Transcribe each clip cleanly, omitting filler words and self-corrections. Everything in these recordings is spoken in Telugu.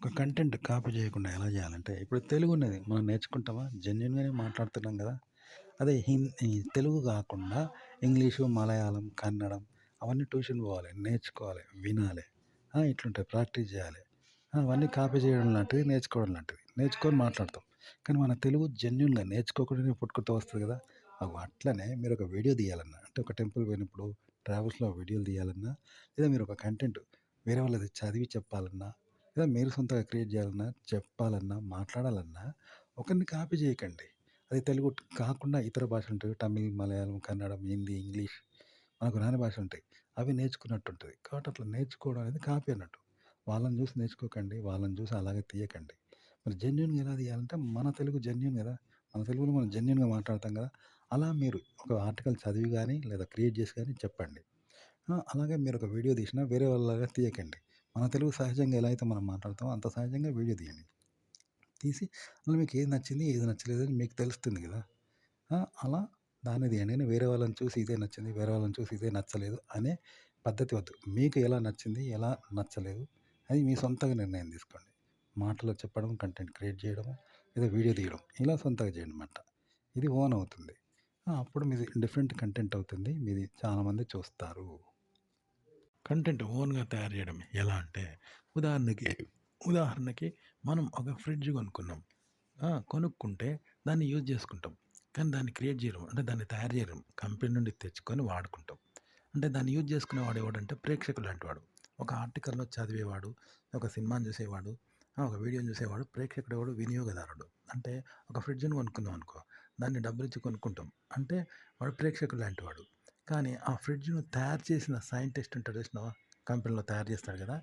ఒక కంటెంట్ కాపీ చేయకుండా ఎలా చేయాలంటే, ఇప్పుడు తెలుగున్నది మనం నేర్చుకుంటామా? జెన్యూన్‌గానే మాట్లాడుతున్నాం గదా! అదే ఈ తెలుగు గాకుండా ఇంగ్లీషు, మలయాళం, కన్నడం అవన్నీ ట్యూషన్ పోవాలి, నేర్చుకోవాలి, వినాలి. ఇట్లుంటాయి ప్రాక్టీస్ జేయాలి. అవన్నీ కాపీ చేయడం లాంటిది, నేర్చుకోవడం లాంటిది. నేర్చుకొని మాట్లాడతాం. కానీ మన తెలుగు జెన్యూన్‌గా నేర్చుకోకుండానే పుట్టుకతో వస్తది గదా! అట్లనే మీరొక వీడియో తీయాలన్నా, అంటే ఒక టెంపుల్ పోయినప్పుడు ట్రావెల్స్‌లో వీడియోలు తీయాలన్నా, లేదా మీరొక కంటెంట్ వేరే వాళ్ళది చదివి చెప్పాలన్నా, లేదా మీరు సొంతంగా క్రియేట్ జేయాలన్నా, చెప్పాలన్నా, మాట్లాడాలన్నా ఒకరిని కాపీ చేయకండి. అది తెలుగు కాకుండా ఇతర భాషలుంటాయి. తమిళ్, మలయాళం, కన్నడం, హిందీ, ఇంగ్లీష్ మనకు రాని భాషలుంటాయి. అవి నేర్చుకున్నట్టుంటది. కాబట్టి అట్లా నేర్చుకోవడం అనేది కాపీ అన్నట్టు. వాళ్ళని చూసి నేర్చుకోకండి. వాళ్ళని చూసి అలాగే తీయకండి. మరి జెన్యూన్‌గా ఎలా తీయాలంటే మన తెలుగు జెన్యూన్ గదా! మన తెలుగులో మనం జెన్యూన్‌గా మాట్లాడతాం గదా! అలా మీరు ఒక ఆర్టికల్ చదివి గాని, లేదా క్రియేట్ చేసి గాని చెప్పండి. అలాగే మీరొక వీడియో తీసినా వేరే వాళ్ళలాగా తీయకండి. మన తెలుగు సహజంగా ఎలా అయితే మనం మాట్లాడతామో అంత సహజంగా వీడియో తీయండి. తీసి అందులో మీకు ఏది నచ్చింది, ఏది నచ్చలేదని మీకు తెలుస్తుంది గదా! ఆ! అలా దాన్ని తీయండి. కానీ వేరే వాళ్ళని చూసి ఇదే నచ్చింది, వేరే వాళ్ళని చూసి ఇదే నచ్చలేదు అనే పద్ధతి వద్దు. మీకు ఎలా నచ్చింది, ఎలా నచ్చలేదు అది మీ సొంతంగా నిర్ణయం తీసుకోండి. మాటలో చెప్పడం, కంటెంట్ క్రియేట్ చేయడము, లేదా వీడియో తీయడం ఇలా సొంతంగా చేయండిమాట. ఇది ఓన్ అవుతుంది. అప్పుడు మీది డిఫరెంట్ కంటెంట్ అవుతుంది. మీది చాలామంది చూస్తారు. కంటెంట్ ఓన్‌గా తయారు చేయడం ఎలా అంటే, ఉదాహరణకి, ఉదాహరణకి మనం ఒక ఫ్రిడ్జ్ కొనుక్కున్నాం. కొనుక్కుంటే దాన్ని యూజ్ చేసుకుంటాం. కానీ దాన్ని క్రియేట్ చేయలేం. అంటే దాన్ని తయారు చేయలేం. కంపెనీ నుండి తెచ్చుకొని వాడుకుంటాం. అంటే దాన్ని యూజ్ చేసుకునేవాడు ఎవడంటే ప్రేక్షకుడు లాంటివాడు. ఒక ఆర్టికల్‌లో చదివేవాడు, ఒక సినిమాని చూసేవాడు, ఒక వీడియోని చూసేవాడు ప్రేక్షకుడు ఎవడు? వినియోగదారుడు. అంటే ఒక ఫ్రిడ్జ్‌ని కొనుక్కున్నాం అనుకో, దాన్ని డబ్బులిచ్చి కొనుక్కుంటాం. అంటే వాడు ప్రేక్షకుడు లాంటివాడు. కానీ ఆ ఫ్రిడ్జ్‌ను తయారు చేసిన సైంటిస్ట్ ఉంటాడు చూసినావా? కంపెనీలో తయారు చేస్తాడు కదా!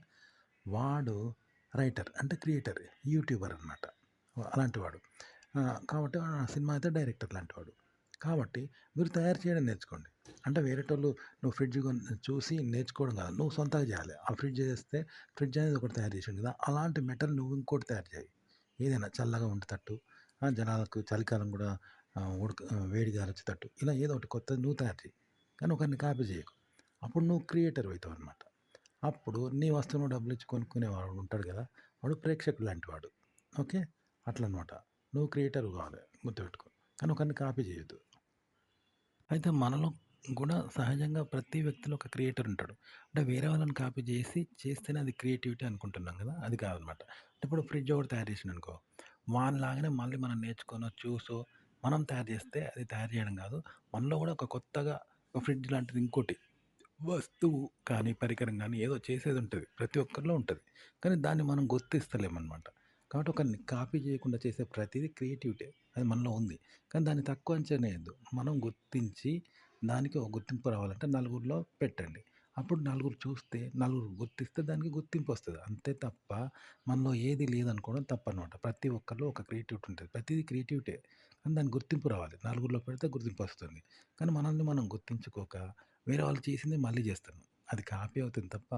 వాడు రైటర్ అంటే క్రియేటర్, యూట్యూబర్ అనమాట. అలాంటి వాడు. కాబట్టి ఆ సినిమా అయితే డైరెక్టర్ లాంటివాడు. కాబట్టి మీరు తయారు చేయడం నేర్చుకోండి. అంటే వేరేటోళ్ళు నువ్వు ఫ్రిడ్జ్ చూసి నేర్చుకోవడం కాదు. నువ్వు సొంతంగా చేయాలి. ఆ ఫ్రిడ్జ్ చేస్తే ఫ్రిడ్జ్ అనేది ఒకటి తయారు చేసిండు కదా! అలాంటి మెటల్ నువ్వు ఇంకోటి తయారు చేయి. ఏదైనా చల్లగా ఉండేటట్టు, జనాలకు చలికాలం కూడా వేడి గాలి వచ్చేటట్టు ఇలా ఏదో ఒకటి కొత్తది నువ్వు తయారు చెయి. కానీ ఒకరిని కాపీ చేయకు. అప్పుడు నువ్వు క్రియేటర్ అవుతావనమాట. అప్పుడు నీ వస్తువును డబ్బులిచ్చి కొనుక్కునేవాడు ఉంటాడు కదా! వాడు ప్రేక్షకుడు లాంటివాడు. ఓకే. అట్లనమాట. నువ్వు క్రియేటర్ కావాలి గుర్తుపెట్టుకో. కానీ ఒకరిని కాపీ చేయొద్దు. అయితే మనలో కూడా సహజంగా ప్రతి వ్యక్తిలో ఒక క్రియేటర్ ఉంటాడు. అంటే వేరే వాళ్ళని కాపీ చేసి చేస్తేనే అది క్రియేటివిటీ అనుకుంటున్నాం కదా! అది కాదనమాట. ఇప్పుడు ఫ్రిడ్జ్ ఒకటి తయారు చేసిండనుకో, వానిలాగానే మళ్ళీ మనం నేర్చుకొనో, చూసో మనం తయారు చేస్తే అది తయారు చేయడం కాదు. మనలో కూడా ఒక కొత్తగా ఒక ఫ్రిడ్జ్ లాంటిది ఇంకోటి వస్తువు కానీ, పరికరం గానీ ఏదో చేసేదుంటది. ప్రతి ఒక్కరిలో ఉంటది. కానీ దాన్ని మనం గుర్తిస్తలేమనమాట. కాబట్టి ఒకరిని కాపీ చేయకుండా చేసే ప్రతీది క్రియేటివిటీ. అది మనలో ఉంది. కానీ దాన్ని తక్కువ అంచనా ఎయొద్దు. మనం గుర్తించి దానికి ఒక గుర్తింపు రావాలంటే నలుగురిలో పెట్టండి. అప్పుడు నలుగురు చూస్తే, నలుగురు గుర్తిస్తే దానికి గుర్తింపొస్తది. అంతే తప్ప మనలో ఏది లేదనుకోవడం తప్పనమాట. ప్రతి ఒక్కరిలో ఒక క్రియేటివిటీ ఉంటది. ప్రతీది క్రియేటివిటీయే. కానీ దానికి గుర్తింపు రావాలి. నలుగురిలో పెడితే గుర్తింపొస్తుంది. కానీ మనల్ని మనం గుర్తించుకోక వేరే వాళ్ళు చేసింది మళ్ళీ జేస్తాను. అది కాపీ అవుతుంది తప్ప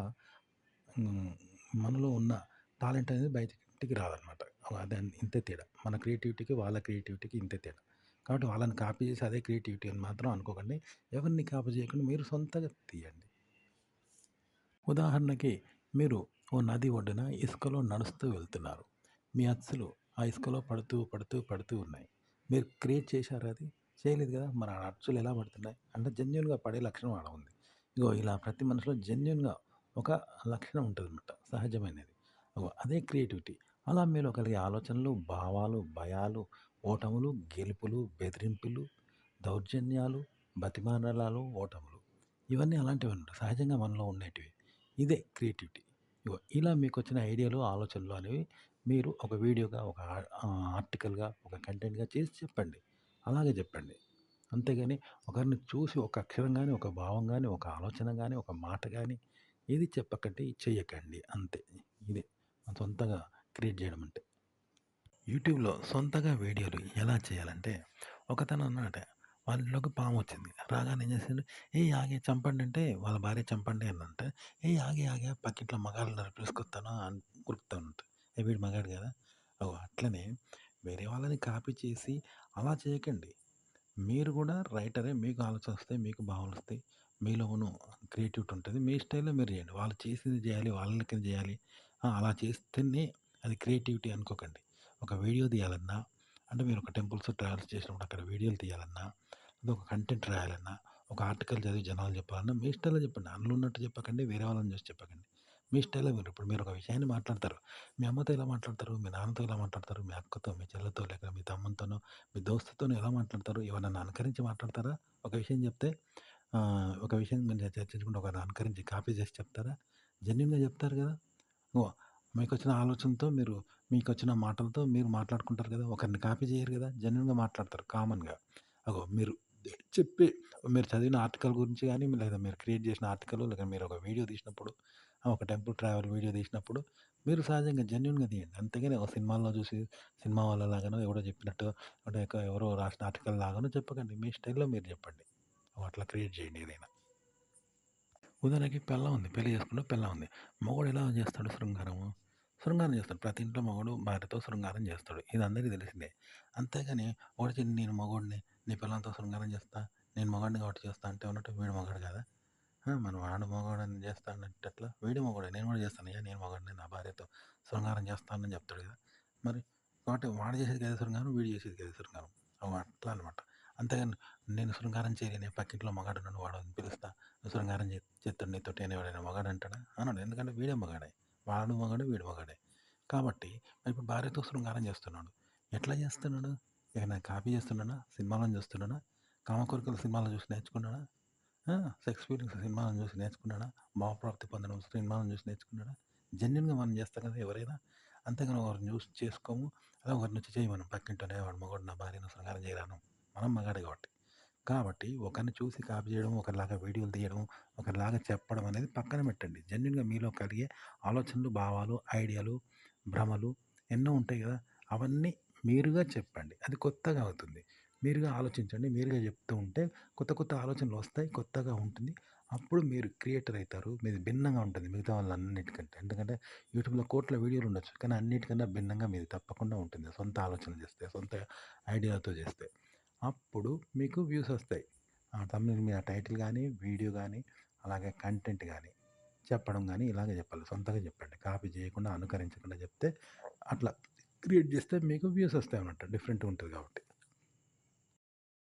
హ్మ్. మనలో ఉన్న టాలెంట్ అనేది బయటికి రాదనమాట. అదే ఇంతే తేడా. మన క్రియేటివిటీకి, వాళ్ళ క్రియేటివిటీకి ఇంతే తేడా. కాబట్టి వాళ్ళని కాపీ చేసి అదే క్రియేటివిటీ అని మాత్రం అనుకోకండి. ఎవరిని కాపీ చేయకుండా మీరు సొంతంగా తీయండి. ఉదాహరణకి మీరు ఓ నది ఒడ్డున ఇసుకలో నడుస్తూ వెళ్తున్నారు. మీ అచ్చులు ఆ ఇసుకలో పడుతూ, పడుతూ, పడుతూ ఉన్నాయి. మీరు క్రియేట్ చేశారా అది? చేయలేదు గదా! మరి ఆ అచ్చులు ఎలా పడుతున్నాయి? అంటే జెన్యూన్‌గా పడే లక్షణం ఆడ ఉంది. ఇగో ఇలా ప్రతి మనిషిలో జెన్యూన్‌గా ఒక లక్షణం ఉంటదనమాట. సహజమైనది. అదే క్రియేటివిటీ. అలా మీలో కలిగే ఆలోచనలు, భావాలు, భయాలు, ఓటములు, గెలుపులు, బెదిరింపులు, దౌర్జన్యాలు, బతిమాలనాలు, ఓటములు ఇవన్నీ అలాంటివన్నమాట. సహజంగా మనలో ఉండేటివి. ఇదే క్రియేటివిటీ. ఇగో ఇలా మీకొచ్చిన ఐడియాలు, ఆలోచనలు అనేవి మీరు ఒక వీడియోగా, ఒక ఆర్టికల్‌గా, ఒక కంటెంట్‌గా చేసి చెప్పండి. అలాగే చెప్పండి. అంతేగాని ఒకరిని చూసి ఒక అక్షరం గాని, ఒక భావం గాని, ఒక ఆలోచన గాని, ఒక మాట గాని ఏది చెప్పకండి, చెయ్యకండి అంతే. ఇదే సొంతంగా క్రియేట్ జేయడం అంటే. యూట్యూబ్‌లో సొంతగా వీడియోలు ఎలా చేయాలంటే, ఒకతను అన్నాడట. వాళ్ళ ఇంట్లోకి పామొచ్చింది. రాగానే ఏం చేసిండు, "ఏయ్! ఆగే చంపండి" అంటే వాళ్ళ భార్య చంపండి అనంటే, "ఏయ్! ఆగే ఆగే పక్కింట్లో మగాళ్ళున్నారు పిలుసుకొత్తాను" అని ఉరుకుతా ఉంటది. వీడు మగాడు కదా! అట్లనే వేరే వాళ్ళని కాపీ చేసి అలా చేయకండి. మీరు కూడా రైటరే. మీకు ఆలోచనొస్తాయి, మీకు భావనలొస్తాయి. మీలోను క్రియేటివిటీ ఉంటది. మీ స్టైల్‌లో మీరు చేయండి. వాళ్ళు చేసింది చేయాలి, వాళ్ళ లెక్కన చేయాలి. అలా చేస్తేనే అది క్రియేటివిటీ అనుకోకండి. ఒక వీడియో తీయాలన్నా, అంటే మీరు ఒక టెంపుల్స్ ట్రావెల్స్ చేసినప్పుడు అక్కడ వీడియోలు తీయాలన్నా, అదొక కంటెంట్ రాయాలన్నా, ఒక ఆర్టికల్ చదివి జనాలు చెప్పాలన్నా మీ స్టైల్‌లో చెప్పండి. అందులో ఉన్నట్టు చెప్పకండి. వేరే వాళ్ళని చూసి చెప్పకండి. మీ స్టైల్‌లో మీరు ఇప్పుడు మీరు ఒక విషయాన్ని మాట్లాడతారు. మీ అమ్మతో ఎలా మాట్లాడతారు? మీ నాన్నతో ఎలా మాట్లాడతారు? మీ అక్కతో, మీ చెల్లితో, లేక మీ తమ్మునితోనో, మీ దోస్తుతోనో ఎలా మాట్లాడతారు? ఎవరినైనా అనుకరించి మాట్లాడతారా? ఒక విషయం చెప్తే ఒక విషయం మీరు చర్చించుకుంటే ఒకరిని అనుకరించి కాపీ చేసి చెప్తారా? జెన్యూన్‌గా చెప్తారు కదా! ఓహ్! మీకొచ్చిన ఆలోచనతో మీకొచ్చిన మాటలతో మీరు మాట్లాడుకుంటారు గదా! ఒకరిని కాపీ చేయరు గదా! జెన్యూన్‌గా మాట్లాడతారు కామన్‌గా. అగో చెప్పే మీరు చదివిన ఆర్టికల్ గురించి గాని, లేదా మీరు క్రియేట్ చేసిన ఆర్టికల్, లేదా మీరు ఒక వీడియో తీసినప్పుడు, ఒక టెంపుల్ ట్రావెల్ వీడియో తీసినప్పుడు, మీరు సహజంగా జెన్యూన్‌గా తీయండి. అంతేగాని ఒక సినిమాల్లో చూసి, సినిమా వాళ్ళలాగానో, ఎవడో చెప్పినట్టు, అంటే ఎవరో రాసిన ఆర్టికల్ లాగానో చెప్పకండి. మీ స్టైల్‌లో మీరు చెప్పండి. అట్లా క్రియేట్ చేయండి ఏదైనా. ఉదాహరణకి పెళ్ళాం ఉంది. పెళ్లి చేసుకున్న పెళ్ళాం ఉంది. మొగుడు ఎలా చేస్తాడు శృంగారము? శృంగారం చేస్తాడు. ప్రతి ఇంట్లో మొగుడు భార్యతో శృంగారం చేస్తాడు. ఇది అందరికీ తెలిసిందే. అంతేగాని ఒకడికి నేను మొగోడిని, నీ పెళ్ళాంతో శృంగారం చేస్తా, నేను మొగాడిని కాబట్టి చేస్తా అంటే ఉన్నట్టు వీడు మొగాడు కాదా? మరి వాడు మొగాడని చేస్తానంటే ఎట్లా? వీడు మొగాడే. నేను కూడా చేస్తానయ్యా. నేను మొగాడిని నా భార్యతో శృంగారం చేస్తానని చెప్తాడు కదా! మరి కాబట్టి వాడు చేసేది కాదు శృంగారం, వీడు చేసేది కాదు శృంగారం. అట్లా అనమాట. అంతేగాని నేను శృంగారం చేయలేనే పక్కింట్లో మగాడున్నాడు వాడని పిలుస్తా. నువ్వు శృంగారం చేత్తాడు నీతోటి అని ఎవడైనా మగాడంటాడా? అనడు. ఎందుకంటే వీడే మగాడే. వాడు మగాడే, వీడు మగాడే. కాబట్టి ఇప్పుడు భార్యతో శృంగారం చేస్తున్నాడు. ఎట్లా చేస్తున్నాడు? ఏమైనా కాపీ చేస్తున్నాడా? సినిమాలను చూస్తున్నాడా? కామకోరికలు సినిమాలు చూసి నేర్చుకున్నాడా? సెక్స్ ఫీలింగ్స్ సినిమాలను చూసి నేర్చుకున్నాడా? భావప్రాప్తి పొందడం సినిమాలను చూసి నేర్చుకున్నాడా? జెన్యూన్‌గా మనం చేస్తాం కదా ఎవరైనా. అంతేగాని ఒకరిని చూసి చేసుకోము. అలా ఒకరిని వచ్చి చేయమనం. పక్కింటోనే వాడు మగాడు నా భార్యను శృంగారం చేయరా అనం. మనం మగాడే కాబట్టి. కాబట్టి ఒకరిని చూసి కాపీ చేయడం, ఒకరిలాగా వీడియోలు తీయడం, ఒకరిలాగా చెప్పడం అనేది పక్కన పెట్టండి. జెన్యూన్‌గా మీలో కలిగే ఆలోచనలు, భావాలు, ఐడియాలు, భ్రమలు ఎన్నో ఉంటాయి గదా! అవన్నీ మీరుగా చెప్పండి. అది కొత్తగా అవుతుంది. మీరుగా ఆలోచించండి. మీరుగా చెప్తూ ఉంటే కొత్త కొత్త ఆలోచనలొస్తాయి. కొత్తగా ఉంటుంది. అప్పుడు మీరు క్రియేటర్ అయితారు. మీది భిన్నంగా ఉంటుంది మిగతా వాళ్ళన్నిటికంటే. ఎందుకంటే యూట్యూబ్‌లో కోట్ల వీడియోలుండొచ్చు. కానీ అన్నిటికన్నా భిన్నంగా మీది తప్పకుండా ఉంటుంది. సొంత ఆలోచన చేస్తే, సొంత ఐడియాతో చేస్తే. అప్పుడు మీకు వ్యూసొస్తాయి. ఆ థంబ్‌నెయిల్ మీద టైటిల్ గానీ, వీడియో గానీ, అలాగే కంటెంట్ గానీ, చెప్పడం గానీ ఇలాగే చెప్పాలి. సొంతంగా చెప్పండి. కాపీ చేయకుండా, అనుకరించకుండా చెప్తే అట్లా క్రియేట్ చేస్తే మీకు వ్యూసొస్తాయన్నమాట. డిఫరెంట్‌గా ఉంటది కాబట్టి.